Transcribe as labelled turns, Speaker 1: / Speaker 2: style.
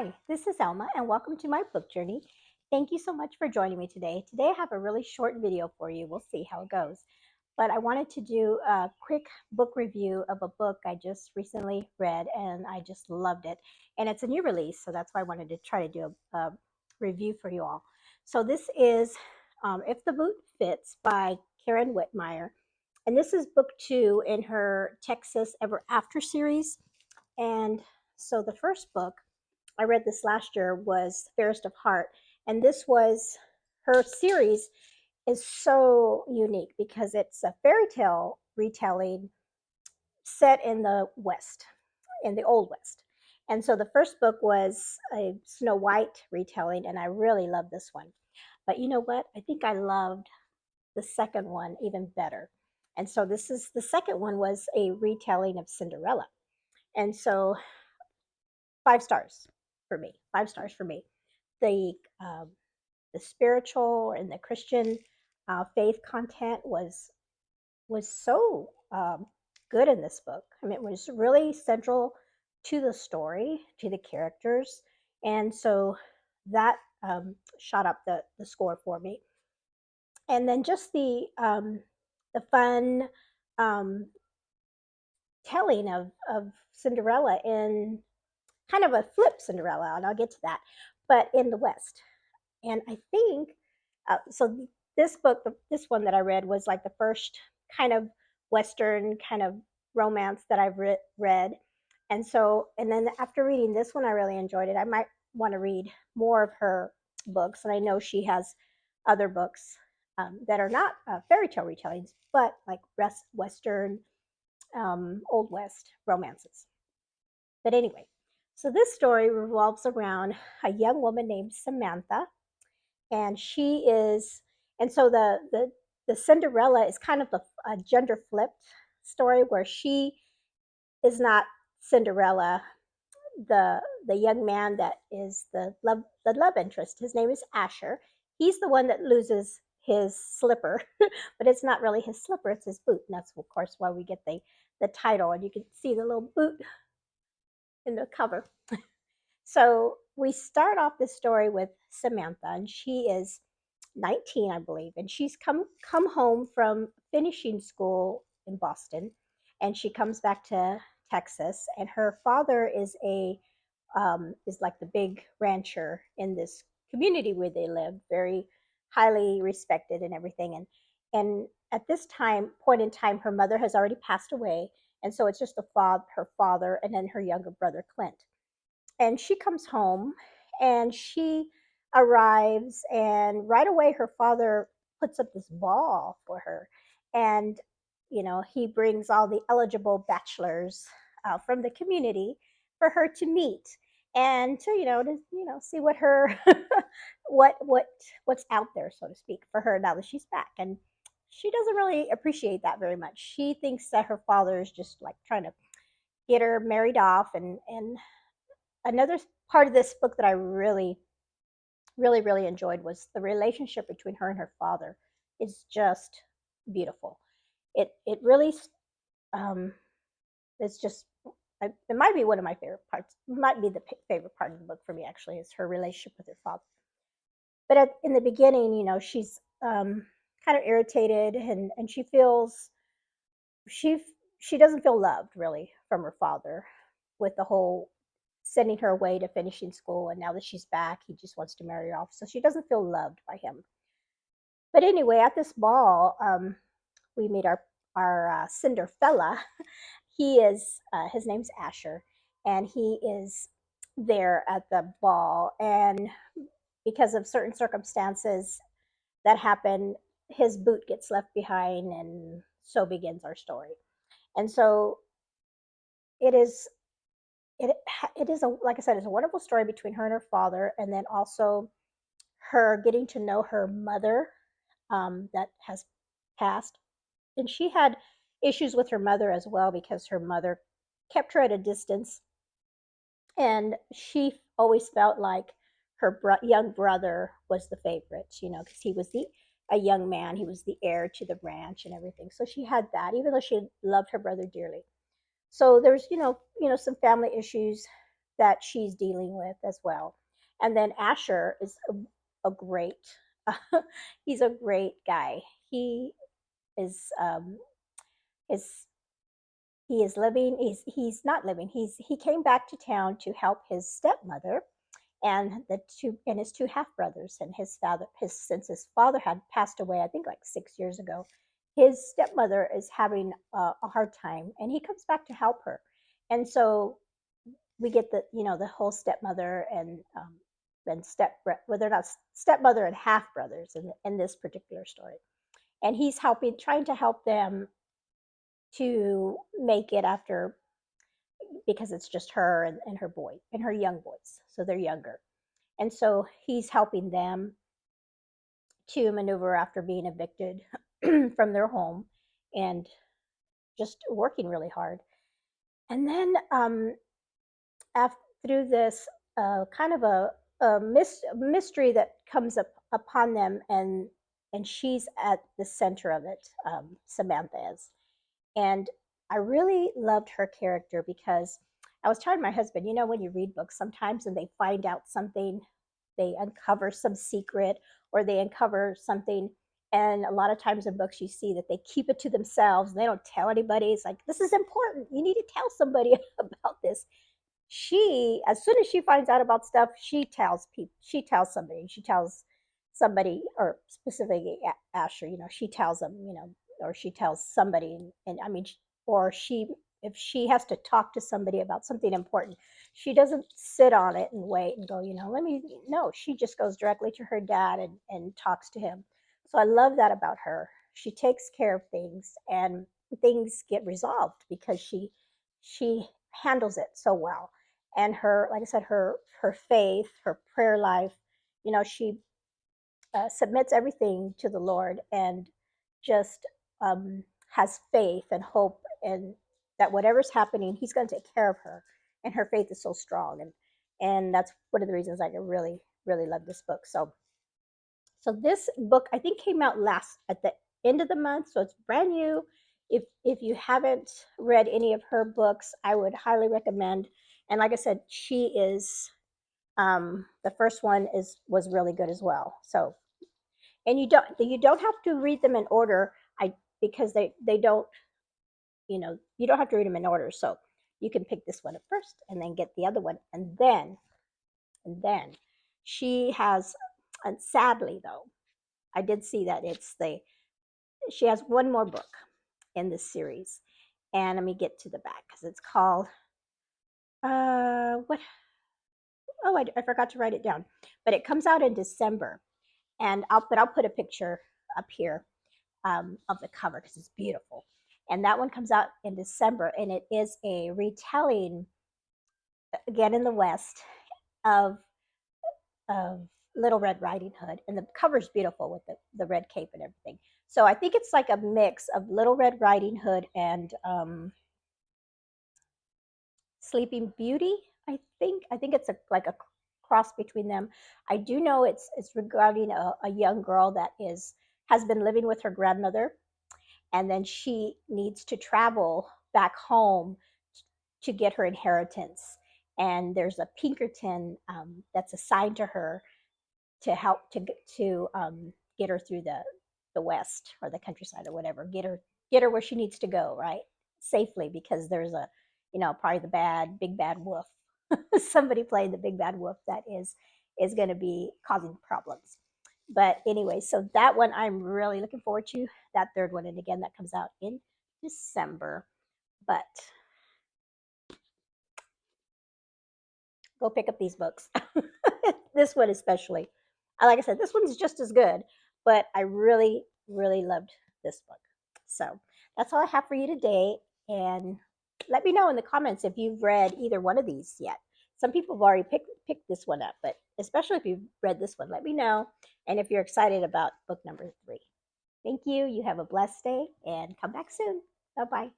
Speaker 1: Hi, this is Elma, and welcome to my book journey. Thank you so much for joining me today. Today, I have a really short video for you. We'll see how it goes. But I wanted to do a quick book review of a book I just recently read, and I just loved it. And it's a new release, so that's why I wanted to try to do a review for you all. So, this is If the Boot Fits by Karen Witemeyer. And this is book 2 in her Texas Ever After series. And so, the first book I read this last year was Fairest of Heart, and this was her series is so unique because it's a fairy tale retelling set in the West, in the Old West. And so the first book was a Snow White retelling, and I really loved this one. But you know what? I think I loved the second one even better. And so this is the second one was a retelling of Cinderella. And so 5 stars for me. 5 stars for me. The um, the spiritual and the Christian faith content was so good in this book. I mean, it was really central to the story, to the characters, and so that shot up the score for me. And then just the fun um, telling of Cinderella in kind of a flip Cinderella, and I'll get to that, but in the West. And I think so. This book, this one that I read, was like the first kind of Western kind of romance that I've read. And so, and then after reading this one, I really enjoyed it. I might want to read more of her books, and I know she has other books that are not fairy tale retellings, but like Western, Old West romances. But anyway, so this story revolves around a young woman named Samantha, and she is, and so the Cinderella is kind of a gender flipped story where she is not Cinderella. The young man that is the love interest, his name is Asher. He's the one that loses his slipper, but it's not really his slipper, it's his boot. And that's of course why we get the title, and you can see the little boot in the cover. So we start off this story with Samantha, and she is 19, I believe, and she's come home from finishing school in Boston, and she comes back to Texas, and her father is like the big rancher in this community where they live, very highly respected and everything, and at this point in time, her mother has already passed away, and so it's just her father, and then her younger brother Clint. And she comes home and she arrives, and right away her father puts up this ball for her. And he brings all the eligible bachelors from the community for her to meet, and to see what her what's out there, so to speak, for her now that she's back. And she doesn't really appreciate that very much. She thinks that her father is just like trying to get her married off. And another part of this book that I really, really, really enjoyed was the relationship between her and her father. It's just beautiful. It really um, it's just it might be one of my favorite parts. It might be the favorite part of the book for me, actually, is her relationship with her father. But in the beginning, she's kind of irritated, and she she doesn't feel loved really from her father, with the whole sending her away to finishing school, and now that she's back he just wants to marry her off, so she doesn't feel loved by him. But anyway, at this ball, we meet our Cinderfella. He is his name's Asher, and he is there at the ball, and because of certain circumstances that happen, his boot gets left behind, and so begins our story. And so it is it it is, a like I said, it's a wonderful story between her and her father, and then also her getting to know her mother, that has passed. And she had issues with her mother as well, because her mother kept her at a distance, and she always felt like her young brother was the favorite, because he was a young man, he was the heir to the ranch and everything. So she had that, even though she loved her brother dearly. So there's some family issues that she's dealing with as well. And then Asher is a great, he's a great guy. He is is he is living. He's not living. He came back to town to help his stepmother and his two half brothers, and his father, since his father had passed away, I think like 6 years ago, his stepmother is having a hard time, and he comes back to help her. And so we get the whole stepmother and well, they're not stepmother and half brothers in this particular story, and he's trying to help them to make it after, because it's just her and her boy and her young boys, so they're younger. And so he's helping them to maneuver after being evicted from their home and just working really hard. And then after, through this kind of mystery that comes up upon them, and she's at the center of it, Samantha is. And I really loved her character because I was telling my husband, when you read books sometimes and they find out something, they uncover some secret or they uncover something. And a lot of times in books, you see that they keep it to themselves. They don't tell anybody. It's like, this is important. You need to tell somebody about this. As soon as she finds out about stuff, she tells people. She tells somebody, or specifically Asher. She tells them. Or she tells somebody, and I mean, or she if she has to talk to somebody about something important, she doesn't sit on it and wait and go, let me. No, she just goes directly to her dad and talks to him. So I love that about her. She takes care of things, and things get resolved because she handles it so well. And her, like I said, her faith, her prayer life, she submits everything to the Lord, and just has faith and hope, and that whatever's happening, He's going to take care of her. And her faith is so strong, and that's one of the reasons I really really love this book. So this book, I think, came out last at the end of the month, so it's brand new. If you haven't read any of her books, I would highly recommend. And like I said, she is the first one was really good as well. So, and you don't have to read them in order. Because they don't, you don't have to read them in order. So you can pick this one up first and then get the other one, and then she has, and sadly though, I did see that she has one more book in this series. And let me get to the back, because it's called what oh, I forgot to write it down, but it comes out in December. And I'll put a picture up here of the cover because it's beautiful. And that one comes out in December, and it is a retelling, again in the West, of of Little Red Riding Hood, and the cover's beautiful with the red cape and everything. So I think it's like a mix of Little Red Riding Hood and Sleeping Beauty. I think it's like a cross between them. I do know it's regarding a young girl that has been living with her grandmother, and then she needs to travel back home to get her inheritance. And there's a Pinkerton that's assigned to her to help to get her through the West, or the countryside, or whatever. Get her where she needs to go, right, safely, because there's probably the big bad wolf, somebody playing the big bad wolf that is going to be causing problems. But anyway, so that one I'm really looking forward to, that third one, and again that comes out in December. But go pick up these books. This one especially. Like I said, this one's just as good, but I really, really loved this book. So that's all I have for you today. And let me know in the comments if you've read either one of these yet. Some people have already picked this one up, but especially if you've read this one, let me know. And if you're excited about book number 3. Thank you. You have a blessed day, and come back soon. Bye-bye.